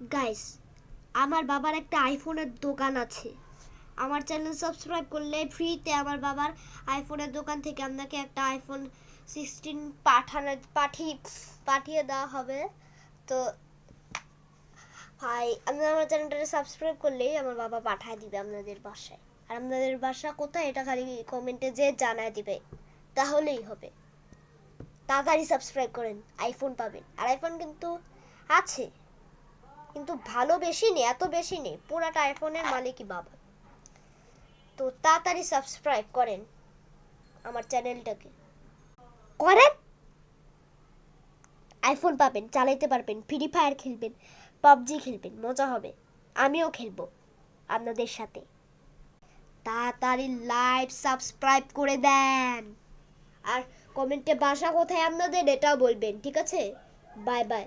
Guys, আমার বাবার একটা আইফোনের দোকান আছে। আমার চ্যানেল সাবস্ক্রাইব করলে ফ্রিতে আমার বাবার আইফোনের দোকান থেকে আপনাকে একটা আইফোন 16 পাঠিয়ে দেওয়া হবে। তো ভাই, আপনারা আমার চ্যানেলটা সাবস্ক্রাইব করলেই আমার বাবা পাঠিয়ে দিবে আপনাদের বাসায়। আর আপনাদের বাসা কোথায় এটা খালি কমেন্টে যে জানায় দিবে, তাহলেই হবে। তাড়াতাড়ি সাবস্ক্রাইব করেন, আইফোন পাবেন। আর আইফোন কিন্তু আছে, কিন্তু ভালো বেশি নেই, এত বেশি নেই, পুরাটা আইফোনের মালিকই বাবা। তো তাড়াতাড়ি সাবস্ক্রাইব করেন আমার চ্যানেলটাকে, করেন। আইফোন পাবেন, চালাইতে পারবেন, ফ্রি ফায়ার খেলবেন, পাবজি খেলবেন, মজা হবে। আমিও খেলবো আপনাদের সাথে। তাড়াতাড়ি লাইক সাবস্ক্রাইব করে দেন। আর কমেন্টে বাসা কোথায় আপনাদের এটাও বলবেন, ঠিক আছে? Bye bye.